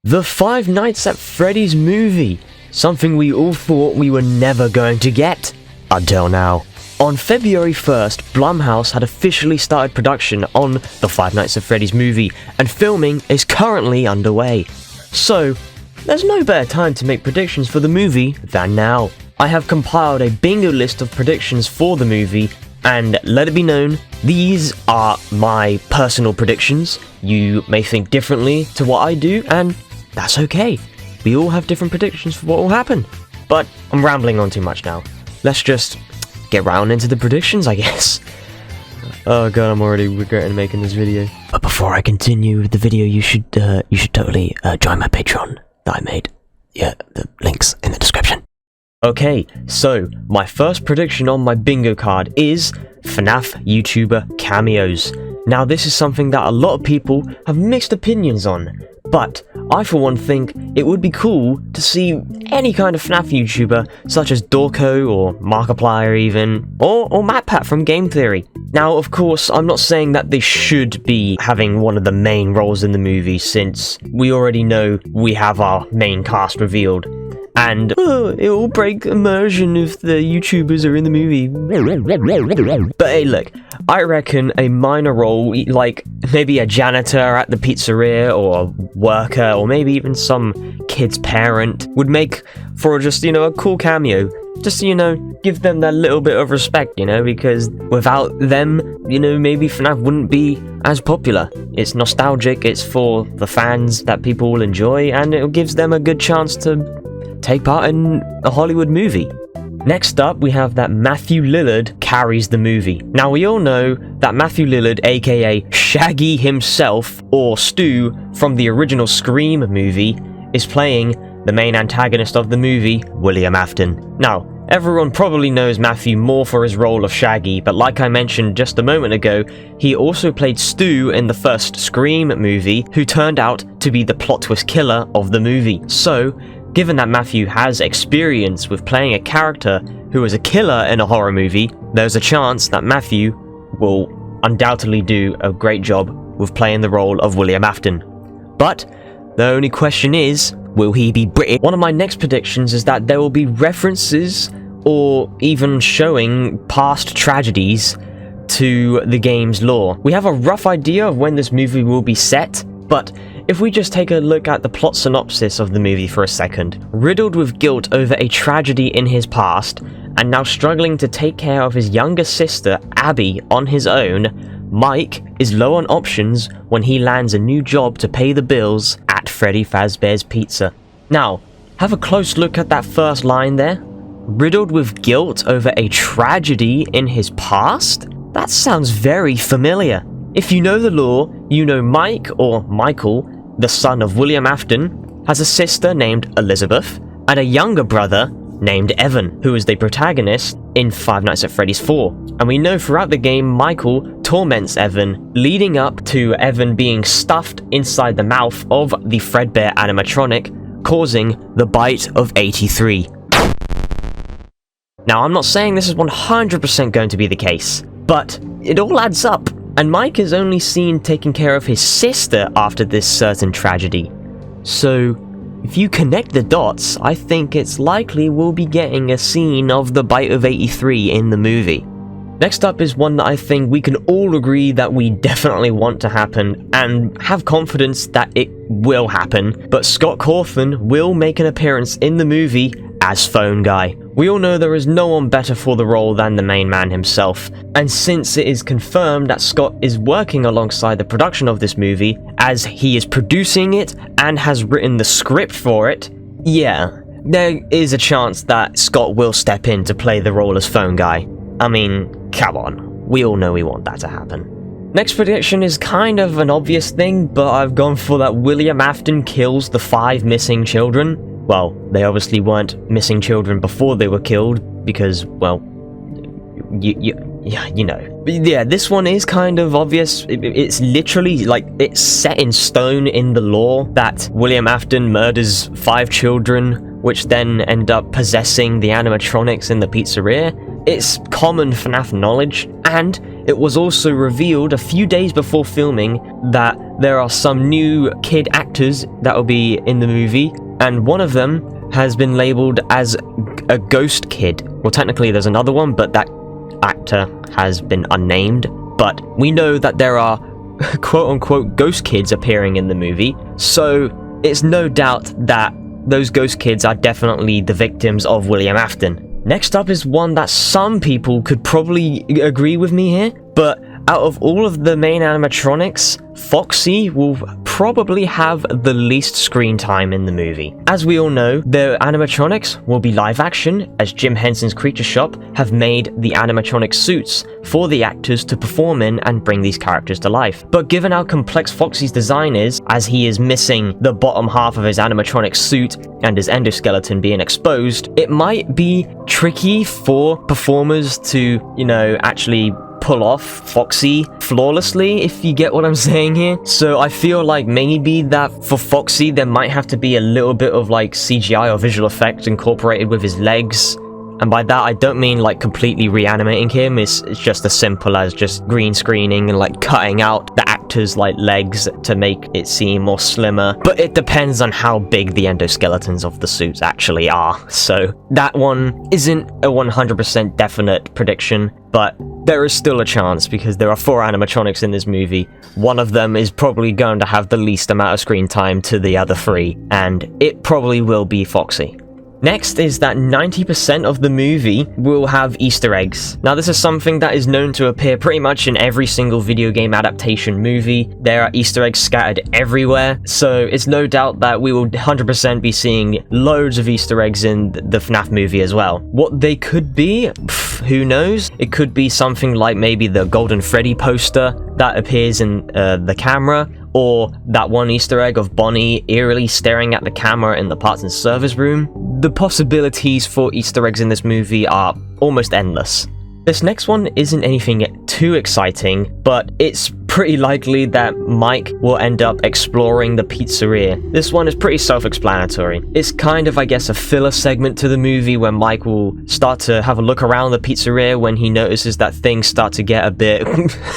The Five Nights at Freddy's movie, something we all thought we were never going to get, until now. On February 1st, Blumhouse had officially started production on the Five Nights at Freddy's movie, and filming is currently underway. So, there's no better time to make predictions for the movie than now. I have compiled a bingo list of predictions for the movie, and let it be known, these are my personal predictions. You may think differently to what I do, and that's okay. We all have different predictions for what will happen. But I'm rambling on too much now. Let's just get round into the predictions, I guess. Oh god, I'm already regretting making this video. But before I continue with the video, you should totally join my Patreon that I made. Yeah, the link's in the description. Okay, so my first prediction on my bingo card is Fnaf YouTuber cameos. Now this is something that a lot of people have mixed opinions on, but I for one think it would be cool to see any kind of Fnaf YouTuber such as Dorko or Markiplier even, or MatPat from Game Theory. Now of course I'm not saying that they should be having one of the main roles in the movie, since we already know we have our main cast revealed. And it will break immersion if the YouTubers are in the movie. But hey, look, I reckon a minor role, like maybe a janitor at the pizzeria, or a worker, or maybe even some kid's parent, would make for just, a cool cameo. Just, give them that little bit of respect, because without them, maybe FNAF wouldn't be as popular. It's nostalgic, it's for the fans that people will enjoy, and it gives them a good chance to take part in a Hollywood movie. Next up, we have that Matthew Lillard carries the movie. Now we all know that Matthew Lillard, aka Shaggy himself, or Stu from the original Scream movie, is playing the main antagonist of the movie, William Afton. Now, everyone probably knows Matthew more for his role of Shaggy, but like I mentioned just a moment ago, he also played Stu in the first Scream movie, who turned out to be the plot twist killer of the movie. So, given that Matthew has experience with playing a character who is a killer in a horror movie, there's a chance that Matthew will undoubtedly do a great job with playing the role of William Afton. But the only question is, will he be British? One of my next predictions is that there will be references or even showing past tragedies to the game's lore. We have a rough idea of when this movie will be set, but if we just take a look at the plot synopsis of the movie for a second. Riddled with guilt over a tragedy in his past, and now struggling to take care of his younger sister, Abby, on his own, Mike is low on options when he lands a new job to pay the bills at Freddy Fazbear's Pizza. Now, have a close look at that first line there. Riddled with guilt over a tragedy in his past? That sounds very familiar. If you know the lore, you know Mike, or Michael, the son of William Afton, has a sister named Elizabeth, and a younger brother named Evan, who is the protagonist in Five Nights at Freddy's 4. And we know throughout the game, Michael torments Evan, leading up to Evan being stuffed inside the mouth of the Fredbear animatronic, causing the bite of 83. Now, I'm not saying this is 100% going to be the case, but it all adds up. And Mike is only seen taking care of his sister after this certain tragedy. So, if you connect the dots, I think it's likely we'll be getting a scene of the bite of 83 in the movie. Next up is one that I think we can all agree that we definitely want to happen, and have confidence that it will happen, but Scott Cawthon will make an appearance in the movie as Phone Guy. We all know there is no one better for the role than the main man himself, and since it is confirmed that Scott is working alongside the production of this movie, as he is producing it and has written the script for it, yeah, there is a chance that Scott will step in to play the role as Phone Guy. I mean, come on, we all know we want that to happen. Next prediction is kind of an obvious thing, but I've gone for that William Afton kills the 5 missing children. Well, they obviously weren't missing children before they were killed, because, well, you know. But yeah, this one is kind of obvious. It's literally, like, it's set in stone in the lore that William Afton murders 5 children, which then end up possessing the animatronics in the pizzeria. It's common FNAF knowledge, and it was also revealed a few days before filming that there are some new kid actors that will be in the movie, and one of them has been labeled as a ghost kid. Well, technically there's another one, but that actor has been unnamed. But we know that there are quote-unquote ghost kids appearing in the movie, so it's no doubt that those ghost kids are definitely the victims of William Afton. Next up is one that some people could probably agree with me here, but out of all of the main animatronics, Foxy will probably have the least screen time in the movie. As we all know, the animatronics will be live action, as Jim Henson's Creature Shop have made the animatronic suits for the actors to perform in and bring these characters to life. But given how complex Foxy's design is, as he is missing the bottom half of his animatronic suit and his endoskeleton being exposed, it might be tricky for performers to, actually pull off Foxy flawlessly, if you get what I'm saying here. So I feel like maybe that for Foxy there might have to be a little bit of like CGI or visual effect incorporated with his legs. And by that I don't mean like completely reanimating him, it's just as simple as just green screening and like cutting out the actor's like legs to make it seem more slimmer. But it depends on how big the endoskeletons of the suits actually are. So that one isn't a 100% definite prediction, but there is still a chance because there are 4 animatronics in this movie. One of them is probably going to have the least amount of screen time to the other 3, and it probably will be Foxy. Next is that 90% of the movie will have Easter eggs. Now this is something that is known to appear pretty much in every single video game adaptation movie. There are Easter eggs scattered everywhere, so it's no doubt that we will 100% be seeing loads of Easter eggs in the Fnaf movie as well. What they could be, who knows? It could be something like maybe the Golden Freddy poster that appears in the camera, or that one Easter egg of Bonnie eerily staring at the camera in the parts and service room. The possibilities for Easter eggs in this movie are almost endless. This next one isn't anything too exciting, but it's pretty likely that Mike will end up exploring the pizzeria. This one is pretty self-explanatory. It's kind of, I guess, a filler segment to the movie where Mike will start to have a look around the pizzeria when he notices that things start to get a bit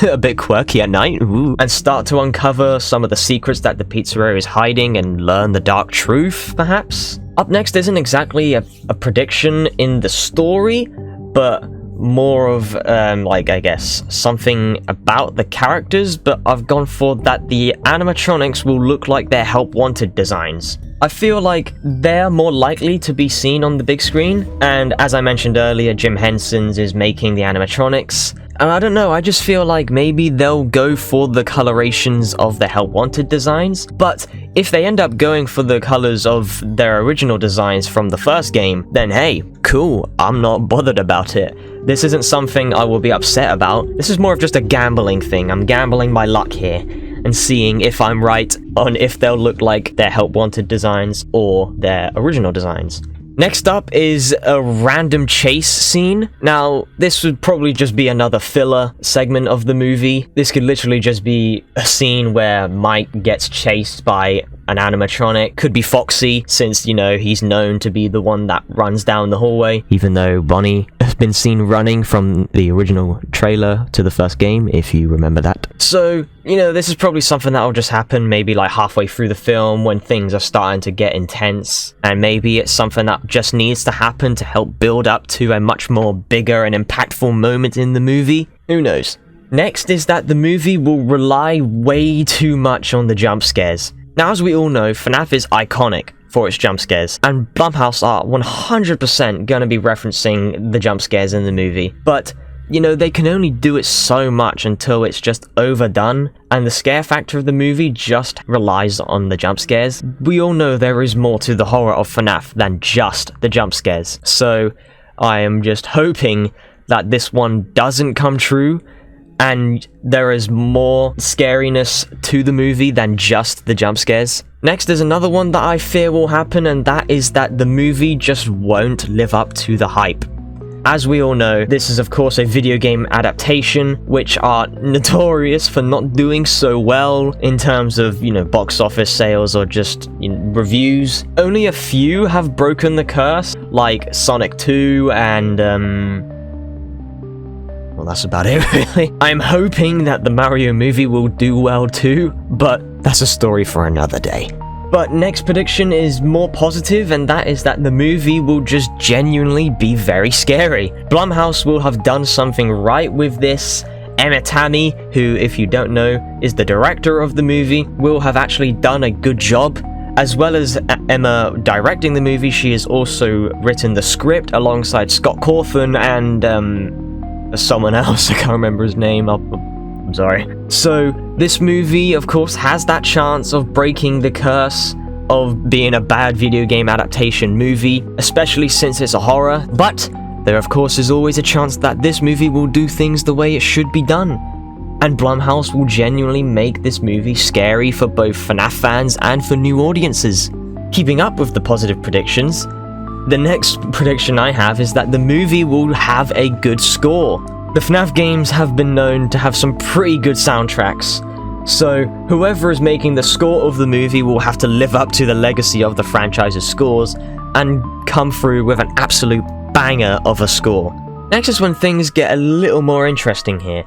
a bit quirky at night, and start to uncover some of the secrets that the pizzeria is hiding and learn the dark truth, perhaps. Up next isn't exactly a prediction in the story, but more of like, I guess, something about the characters, but I've gone for that the animatronics will look like their Help Wanted designs. I feel like they're more likely to be seen on the big screen, and as I mentioned earlier, Jim Henson's is making the animatronics, and I don't know, I just feel like maybe they'll go for the colorations of the Help Wanted designs, but if they end up going for the colors of their original designs from the first game, then hey, cool, I'm not bothered about it. This isn't something I will be upset about. This is more of just a gambling thing. I'm gambling my luck here and seeing if I'm right on if they'll look like their Help Wanted designs or their original designs. Next up is a random chase scene. Now, this would probably just be another filler segment of the movie. This could literally just be a scene where Mike gets chased by an animatronic. Could be Foxy, since, he's known to be the one that runs down the hallway, even though Bonnie has been seen running from the original trailer to the first game, if you remember that. So, this is probably something that will just happen maybe like halfway through the film when things are starting to get intense, and maybe it's something that just needs to happen to help build up to a much more bigger and impactful moment in the movie. Who knows? Next is that the movie will rely way too much on the jump scares. Now, as we all know, FNAF is iconic for its jump scares, and Blumhouse are 100% going to be referencing the jump scares in the movie, but they can only do it so much until it's just overdone, and the scare factor of the movie just relies on the jump scares. We all know there is more to the horror of FNAF than just the jump scares, so I am just hoping that this one doesn't come true, and there is more scariness to the movie than just the jump scares. Next is another one that I fear will happen, and that is that the movie just won't live up to the hype. As we all know, this is of course a video game adaptation, which are notorious for not doing so well in terms of, box office sales or just reviews. Only a few have broken the curse, like Sonic 2 and well, that's about it, really. I'm hoping that the Mario movie will do well too, but that's a story for another day. But next prediction is more positive, and that is that the movie will just genuinely be very scary. Blumhouse will have done something right with this. Emma Tammy, who, if you don't know, is the director of the movie, will have actually done a good job. As well as Emma directing the movie, she has also written the script alongside Scott Cawthon and someone else. I can't remember his name. I'm sorry. So this movie, of course, has that chance of breaking the curse of being a bad video game adaptation movie, especially since it's a horror. But there, of course, is always a chance that this movie will do things the way it should be done. And Blumhouse will genuinely make this movie scary for both FNAF fans and for new audiences. Keeping up with the positive predictions, the next prediction I have is that the movie will have a good score. The FNAF games have been known to have some pretty good soundtracks, so whoever is making the score of the movie will have to live up to the legacy of the franchise's scores and come through with an absolute banger of a score. Next is when things get a little more interesting here.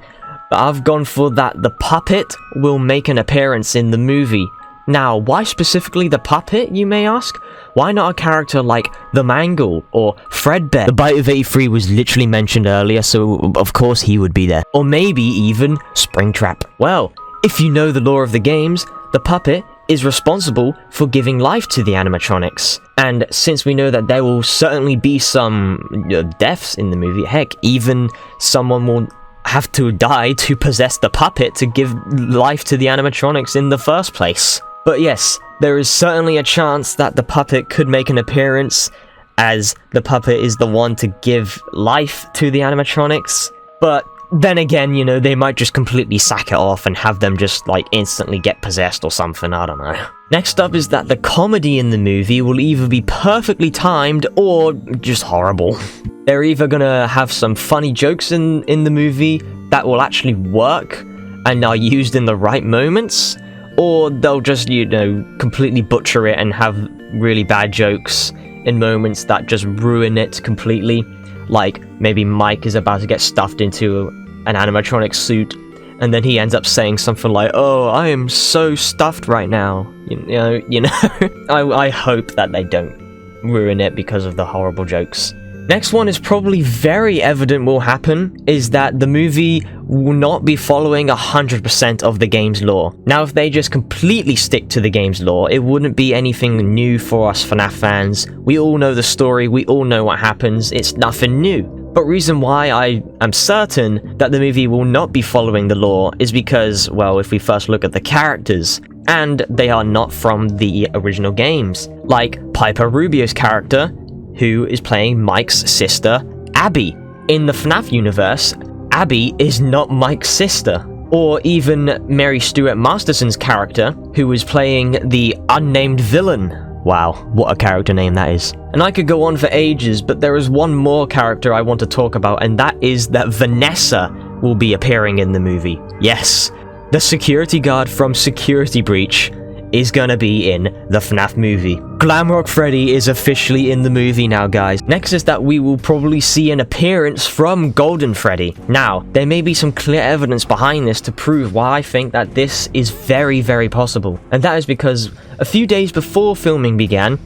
But I've gone for that the puppet will make an appearance in the movie. Now, why specifically the puppet, you may ask? Why not a character like the Mangle or Fredbear? The Bite of 83 was literally mentioned earlier, so of course he would be there. Or maybe even Springtrap. Well, if you know the lore of the games, the puppet is responsible for giving life to the animatronics. And since we know that there will certainly be some deaths in the movie, heck, even someone will have to die to possess the puppet to give life to the animatronics in the first place. But yes, there is certainly a chance that the puppet could make an appearance, as the puppet is the one to give life to the animatronics. But then again, you know, they might just completely sack it off and have them just, like, instantly get possessed or something, I don't know. Next up is that the comedy in the movie will either be perfectly timed or just horrible. They're either gonna have some funny jokes in the movie that will actually work and are used in the right moments, or they'll just, you know, completely butcher it and have really bad jokes in moments that just ruin it completely. Like, maybe Mike is about to get stuffed into an animatronic suit, and then he ends up saying something like, "Oh, I am so stuffed right now." You know. I hope that they don't ruin it because of the horrible jokes. Next one is probably very evident will happen, is that the movie will not be following 100% of the game's lore. Now, if they just completely stick to the game's lore, it wouldn't be anything new for us FNAF fans. We all know the story, we all know what happens, it's nothing new. But reason why I am certain that the movie will not be following the lore is because, well, if we first look at the characters, and they are not from the original games. Like Piper Rubio's character, who is playing Mike's sister, Abby. In the FNAF universe, Abby is not Mike's sister. Or even Mary Stuart Masterson's character, who is playing the unnamed villain. Wow, what a character name that is. And I could go on for ages, but there is one more character I want to talk about, and that is that Vanessa will be appearing in the movie. Yes, the security guard from Security Breach is gonna be in the FNAF movie. Glamrock Freddy is officially in the movie now, guys. Next is that we will probably see an appearance from Golden Freddy. Now, there may be some clear evidence behind this to prove why I think that this is very, very possible. And that is because a few days before filming began,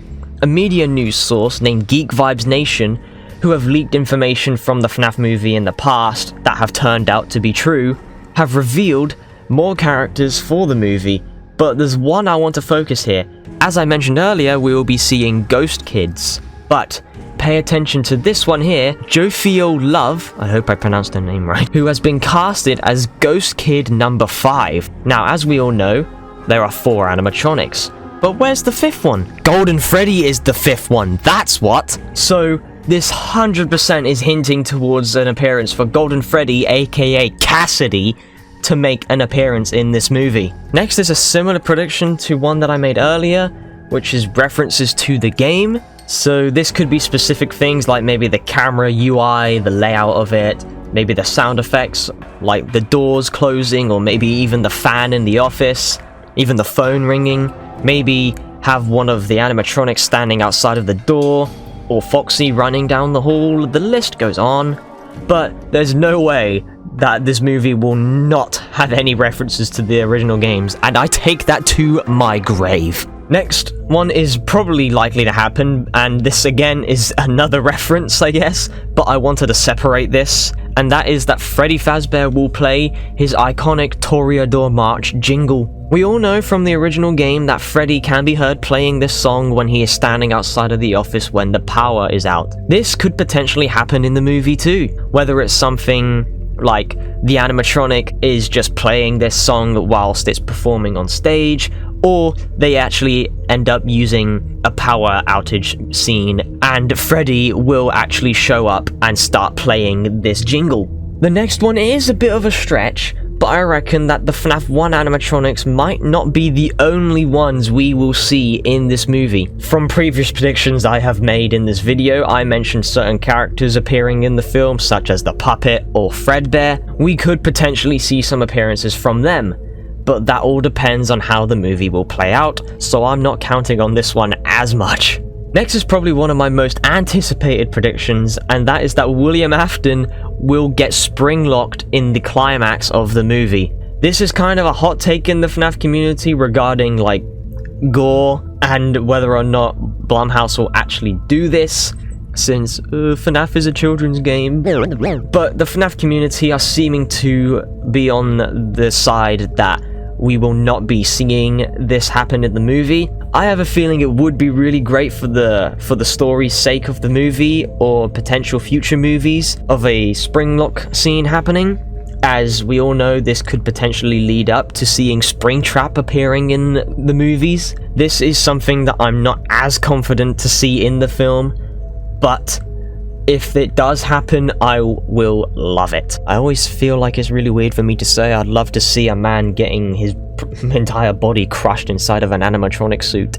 a media news source named Geek Vibes Nation, who have leaked information from the FNAF movie in the past that have turned out to be true, have revealed more characters for the movie. But there's one I want to focus here. As I mentioned earlier, we will be seeing Ghost Kids. But pay attention to this one here, Jophio Love, I hope I pronounced her name right, who has been casted as Ghost Kid number 5. Now, as we all know, there are 4 animatronics. But where's the 5th one? Golden Freddy is the 5th one, that's what! So, this 100% is hinting towards an appearance for Golden Freddy, aka Cassidy, to make an appearance in this movie. Next is a similar prediction to one that I made earlier, which is references to the game. So this could be specific things like maybe the camera UI, the layout of it, maybe the sound effects, like the doors closing, or maybe even the fan in the office, even the phone ringing, maybe have one of the animatronics standing outside of the door, or Foxy running down the hall, the list goes on. But there's no way that this movie will not have any references to the original games, and I take that to my grave. Next one is probably likely to happen, and this again is another reference, I guess, but I wanted to separate this, and that is that Freddy Fazbear will play his iconic Toreador March jingle. We all know from the original game that Freddy can be heard playing this song when he is standing outside of the office when the power is out. This could potentially happen in the movie too, whether it's something like the animatronic is just playing this song whilst it's performing on stage, or they actually end up using a power outage scene and Freddy will actually show up and start playing this jingle. The next one is a bit of a stretch, but I reckon that the FNAF 1 animatronics might not be the only ones we will see in this movie. From previous predictions I have made in this video, I mentioned certain characters appearing in the film, such as the puppet or Fredbear. We could potentially see some appearances from them, but that all depends on how the movie will play out, so I'm not counting on this one as much. Next is probably one of my most anticipated predictions, and that is that William Afton will get spring-locked in the climax of the movie. This is kind of a hot take in the FNAF community regarding, like, gore and whether or not Blumhouse will actually do this, since FNAF is a children's game. But the FNAF community are seeming to be on the side that we will not be seeing this happen in the movie. I have a feeling it would be really great for the story's sake of the movie, or potential future movies, of a Springlock scene happening. As we all know, this could potentially lead up to seeing Springtrap appearing in the movies. This is something that I'm not as confident to see in the film, but if it does happen, I will love it. I always feel like it's really weird for me to say I'd love to see a man getting his entire body crushed inside of an animatronic suit.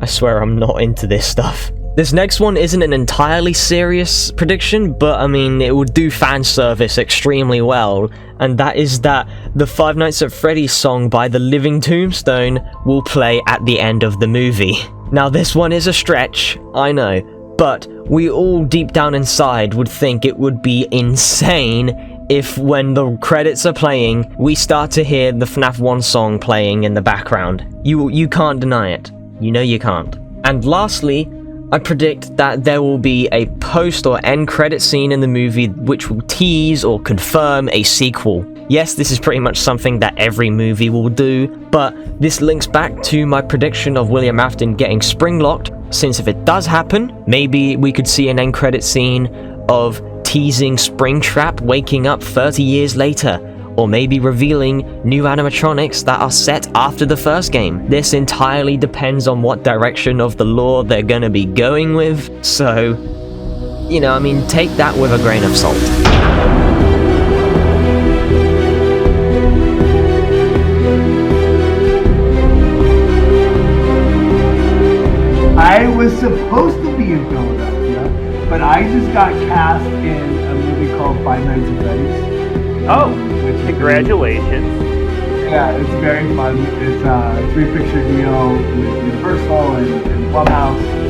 I swear I'm not into this stuff. This next one isn't an entirely serious prediction, but I mean, it would do fan service extremely well, and that is that the Five Nights at Freddy's song by the Living Tombstone will play at the end of the movie. Now this one is a stretch, I know, but we all deep down inside would think it would be insane if when the credits are playing, we start to hear the FNAF 1 song playing in the background. You can't deny it. You know you can't. And lastly, I predict that there will be a post or end credit scene in the movie which will tease or confirm a sequel. Yes, this is pretty much something that every movie will do, but this links back to my prediction of William Afton getting springlocked, since if it does happen, maybe we could see an end credit scene of teasing Springtrap waking up 30 years later, or maybe revealing new animatronics that are set after the first game. This entirely depends on what direction of the lore they're gonna be going with, so, you know, I mean, take that with a grain of salt. I was supposed to be in Philadelphia, but I just got cast in a movie called Five Nights at Freddy's. Oh, congratulations. Yeah, it's very fun. It's a 3-picture deal with Universal and Blumhouse.